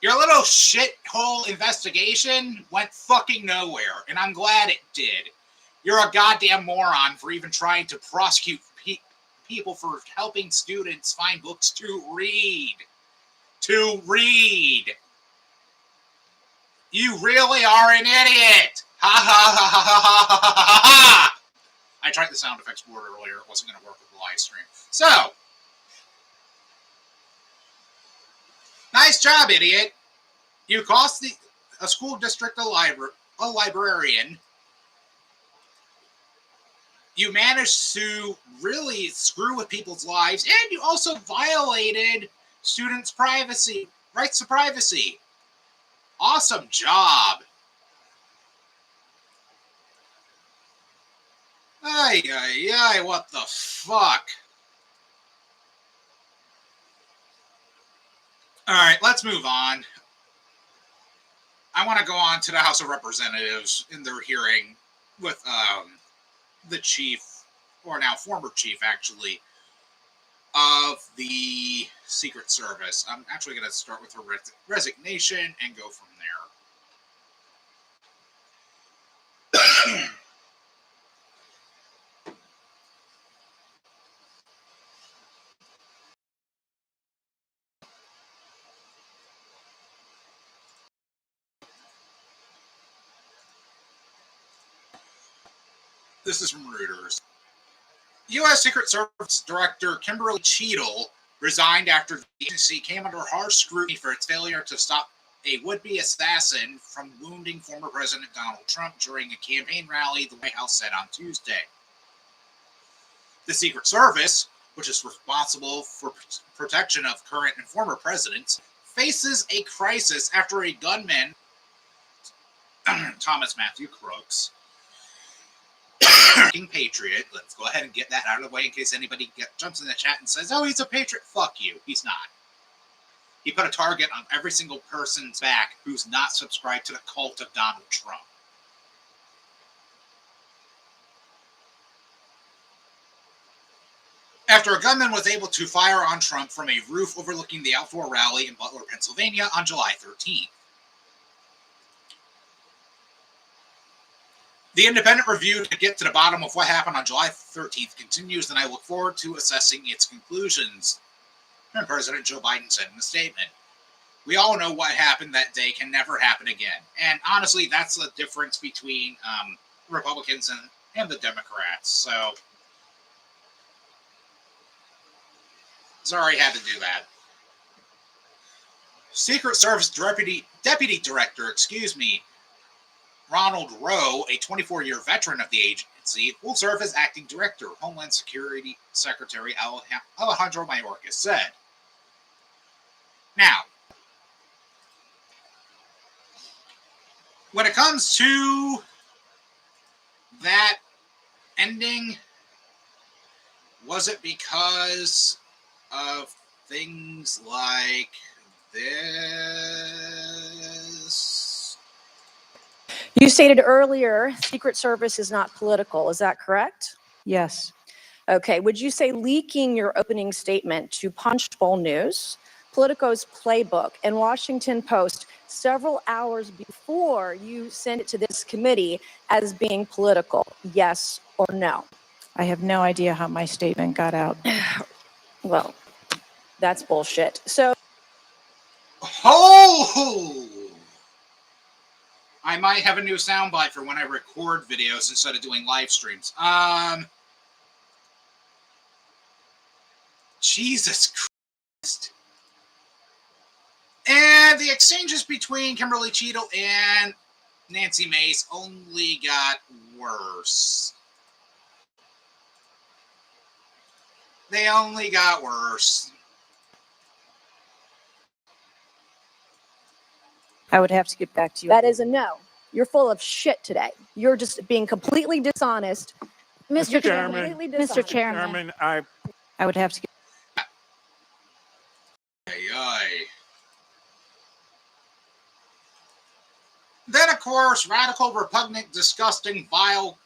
your little shithole investigation went fucking nowhere, and I'm glad it did. You're a goddamn moron for even trying to prosecute people for helping students find books to read. To read. You really are an idiot. Ha ha ha ha ha ha ha ha ha. I tried the sound effects board earlier. It wasn't going to work with the live stream. So, nice job, idiot. You cost a school district a librarian. You managed to really screw with people's lives, and you also violated students' privacy, rights to privacy. Awesome job. Ay, ay, ay, what the fuck? All right, let's move on. I want to go on to the House of Representatives in their hearing with the chief, or now former chief, actually, of the Secret Service. I'm actually going to start with her resignation and go from there. This is from Reuters. U.S. Secret Service Director Kimberly Cheadle resigned after the agency came under harsh scrutiny for its failure to stop a would-be assassin from wounding former President Donald Trump during a campaign rally, the White House said on Tuesday. The Secret Service, which is responsible for protection of current and former presidents, faces a crisis after a gunman, Thomas Matthew Crooks, patriot. Let's go ahead and get that out of the way in case anybody jumps in the chat and says, oh, he's a patriot. Fuck you. He's not. He put a target on every single person's back who's not subscribed to the cult of Donald Trump. After a gunman was able to fire on Trump from a roof overlooking the outdoor rally in Butler, Pennsylvania on July 13th. The independent review to get to the bottom of what happened on July 13th continues, and I look forward to assessing its conclusions, and President Joe Biden said in a statement. We all know what happened that day can never happen again. And honestly, that's the difference between Republicans and the Democrats. So Sorry, had to do that. Secret Service Deputy Director, Ronald Rowe, a 24-year veteran of the agency, will serve as acting director, Homeland Security Secretary Alejandro Mayorkas said. Now, when it comes to that ending, was it because of things like this? You stated earlier, Secret Service is not political. Is that correct? Yes. Okay. Would you say leaking your opening statement to Punchbowl News, Politico's Playbook, and Washington Post several hours before you sent it to this committee as being political? Yes or no? I have no idea how my statement got out. Well, that's bullshit. So, Oh! I might have a new soundbite for when I record videos instead of doing live streams. Jesus Christ. And the exchanges between Kimberly Cheadle and Nancy Mace only got worse. They only got worse. I would have to get back to you. that is a no. You're full of shit today. You're just being completely dishonest. Mr. Chairman, Completely dishonest. Mr. Chairman, I would have to get. Then, of course, radical, repugnant, disgusting, vile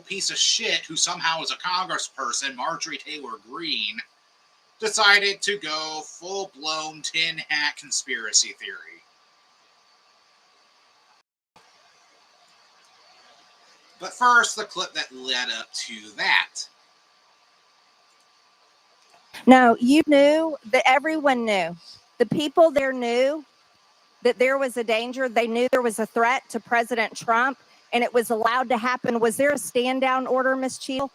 piece of shit who somehow is a congressperson, Marjorie Taylor Greene, decided to go full-blown tin hat conspiracy theory. But first, the clip that led up to that. No, you knew that everyone knew. The people there knew that there was a danger. They knew there was a threat to President Trump, and it was allowed to happen. Was there a stand-down order, Ms. Cheadle?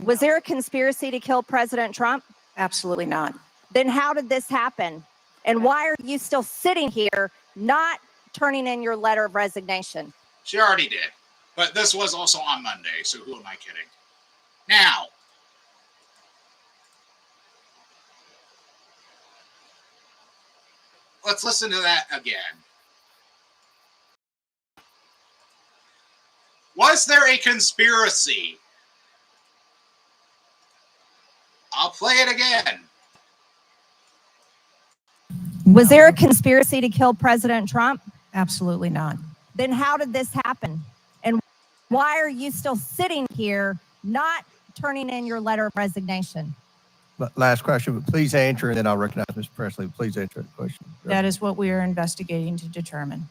Was there a conspiracy to kill President Trump? Absolutely not. Then how did this happen? And why are you still sitting here not turning in your letter of resignation? She already did. But this was also on Monday, so who am I kidding? Now, let's listen to that again. Was there a conspiracy? I'll play it again. Was there a conspiracy to kill President Trump? Absolutely not. Then how did this happen? And why are you still sitting here not turning in your letter of resignation? Last question, but please answer, and then I'll recognize Mr. Presley. Please answer the question. That is what we are investigating to determine.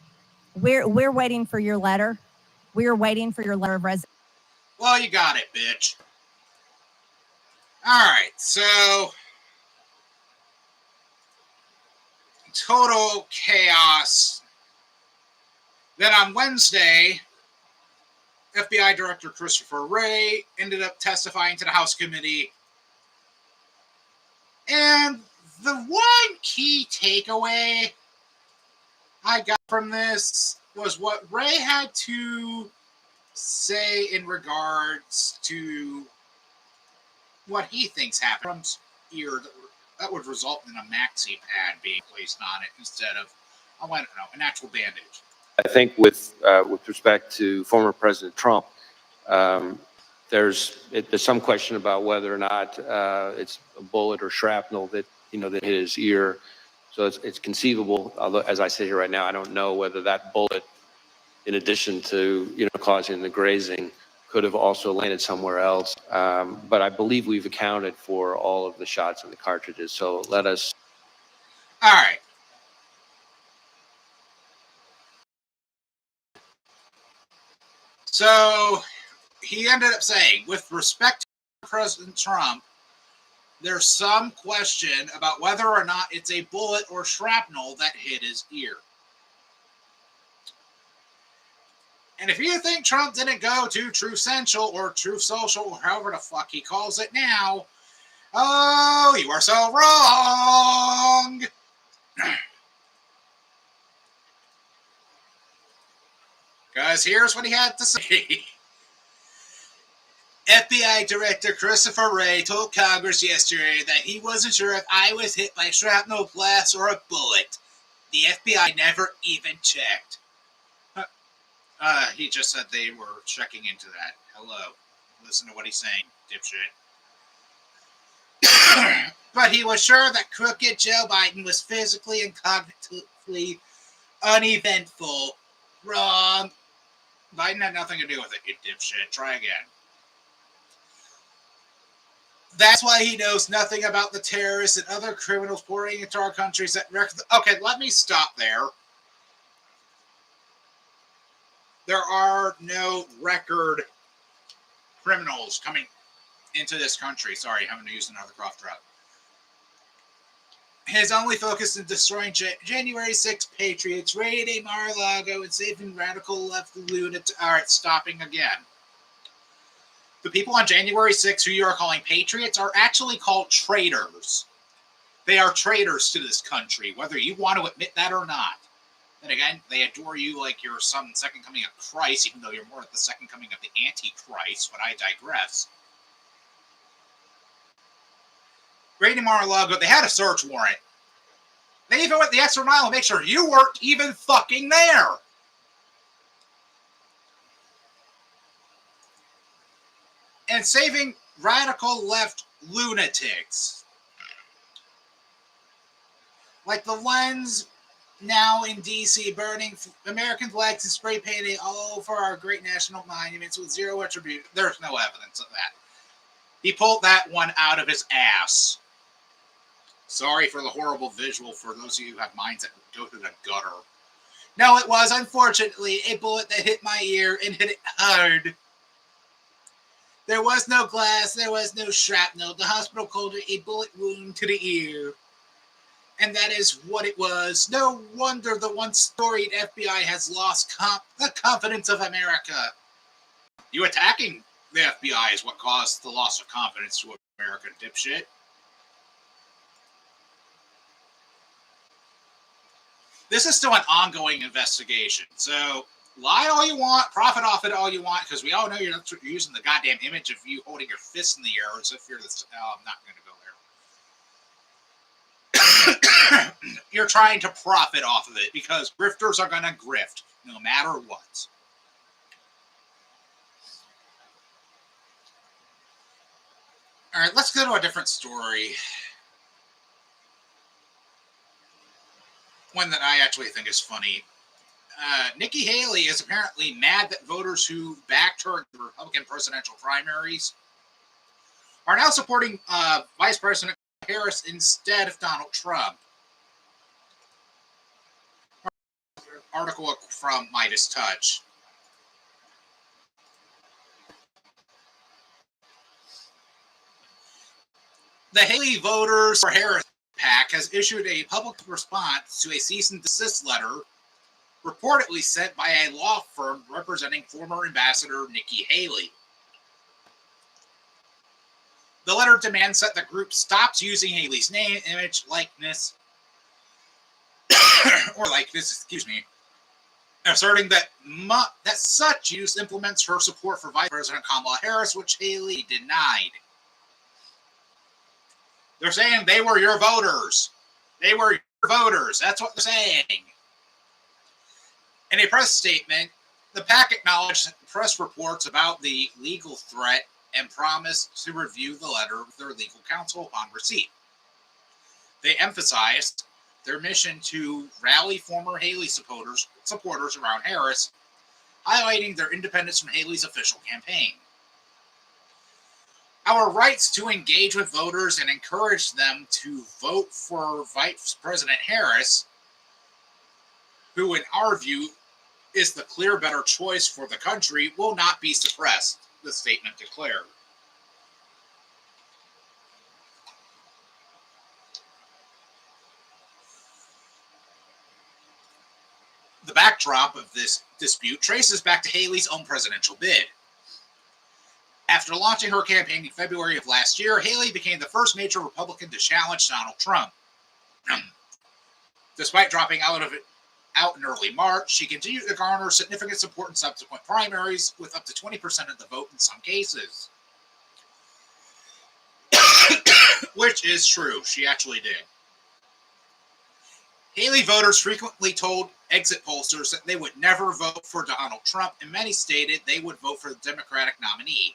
We're waiting for your letter. We're waiting for your letter of resignation. Well, you got it, bitch. All right, so total chaos. Then on Wednesday, FBI Director Christopher Wray ended up testifying to the House committee. And the one key takeaway I got from this was what Wray had to say in regards to what he thinks happened. Trump's ear that would result in a maxi pad being placed on it instead of, I don't know, an actual bandage. I think with respect to former President Trump, there's some question about whether or not it's a bullet or shrapnel that that hit his ear. So it's conceivable. Although, as I sit here right now, I don't know whether that bullet, in addition to causing the grazing, could have also landed somewhere else. But I believe we've accounted for all of the shots in the cartridges. So let us. All right. So he ended up saying, with respect to President Trump, there's some question about whether or not it's a bullet or shrapnel that hit his ear. And if you think Trump didn't go to Truth Central or Truth Social, or however the fuck he calls it now, Oh, you are so wrong. Because here's what he had to say. FBI Director Christopher Wray told Congress yesterday that he wasn't sure if I was hit by shrapnel blast or a bullet. The FBI never even checked. He just said they were checking into that. Hello. Listen to what he's saying, dipshit. But he was sure that crooked Joe Biden was physically and cognitively uneventful. Wrong. Biden had nothing to do with it, you dipshit. Try again. That's why he knows nothing about the terrorists and other criminals pouring into our countries that okay, let me stop there. There are no record criminals coming into this country. Sorry, having to use another cough drop. His only focus in destroying January 6th patriots, raiding Mar-a-Lago, and saving radical left lunatics. All right, stopping again. The people on January 6th who you are calling patriots are actually called traitors. They are traitors to this country, whether you want to admit that or not. And again, they adore you like you're some second coming of Christ, even though you're more like the second coming of the Antichrist, but I digress. Raiding Mar-a-Lago, they had a search warrant. They even went the extra mile to make sure you weren't even fucking there. And saving radical left lunatics. Like the ones now in D.C. burning American flags and spray painting all over our great national monuments with zero attribution. There's no evidence of that. He pulled that one out of his ass. Sorry for the horrible visual for those of you who have minds that go to the gutter. No, it was, unfortunately, a bullet that hit my ear and hit it hard. There was no glass, there was no shrapnel. The hospital called it a bullet wound to the ear. And that is what it was. No wonder the once storied FBI has lost the confidence of America. You attacking the FBI is what caused the loss of confidence to America, dipshit. This is still an ongoing investigation, so lie all you want, profit off it all you want, because we all know you're using the goddamn image of you holding your fist in the air as if you're this. I'm not going to go there. You're trying to profit off of it because grifters are going to grift no matter what. All right, let's go to a different story. One that I actually think is funny. Nikki Haley is apparently mad that voters who backed her in the Republican presidential primaries are now supporting Vice President Harris instead of Donald Trump. Article from Midas Touch. The Haley Voters for Harris PAC has issued a public response to a cease and desist letter reportedly sent by a law firm representing former Ambassador Nikki Haley. The letter demands that the group stops using Haley's name, image, likeness, asserting that such use implements her support for Vice President Kamala Harris, which Haley denied. They're saying they were your voters. They were your voters. That's what they're saying. In a press statement, the PAC acknowledged press reports about the legal threat and promised to review the letter with their legal counsel upon receipt. They emphasized their mission to rally former Haley supporters around Harris, highlighting their independence from Haley's official campaign. Our rights to engage with voters and encourage them to vote for Vice President Harris, who in our view is the clear better choice for the country, will not be suppressed, the statement declared. The backdrop of this dispute traces back to Haley's own presidential bid. After launching her campaign in February of last year, Haley became the first major Republican to challenge Donald Trump. Despite dropping out in early March, she continued to garner significant support in subsequent primaries, with up to 20% of the vote in some cases. Which is true, she actually did. Haley voters frequently told exit pollsters that they would never vote for Donald Trump, and many stated they would vote for the Democratic nominee.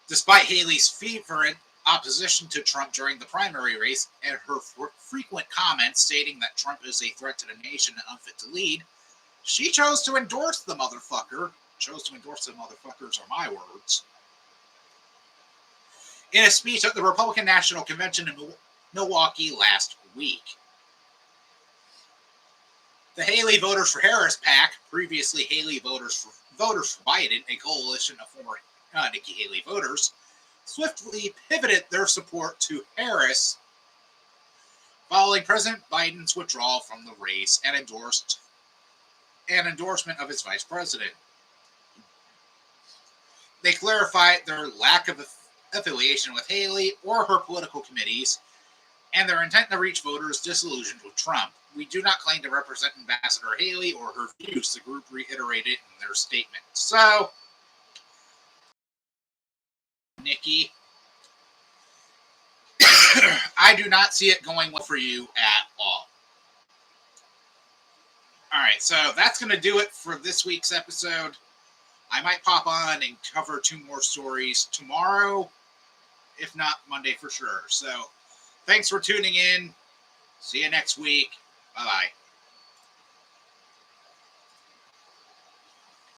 Despite Haley's fervent opposition to Trump during the primary race and her frequent comments stating that Trump is a threat to the nation and unfit to lead, she chose to endorse the motherfucker. Chose to endorse the motherfuckers are my words. In a speech at the Republican National Convention in Milwaukee last week. The Haley Voters for Harris PAC, previously Haley Voters for Biden, a coalition of former Nikki Haley voters, swiftly pivoted their support to Harris following President Biden's withdrawal from the race and endorsement of his vice president. They clarified their lack of affiliation with Haley or her political committees and their intent to reach voters disillusioned with Trump. We do not claim to represent Ambassador Haley or her views, the group reiterated in their statement. So, Nikki, I do not see it going well for you at all. All right, so that's going to do it for this week's episode. I might pop on and cover 2 more stories tomorrow, if not Monday for sure. So, thanks for tuning in. See you next week. Bye-bye.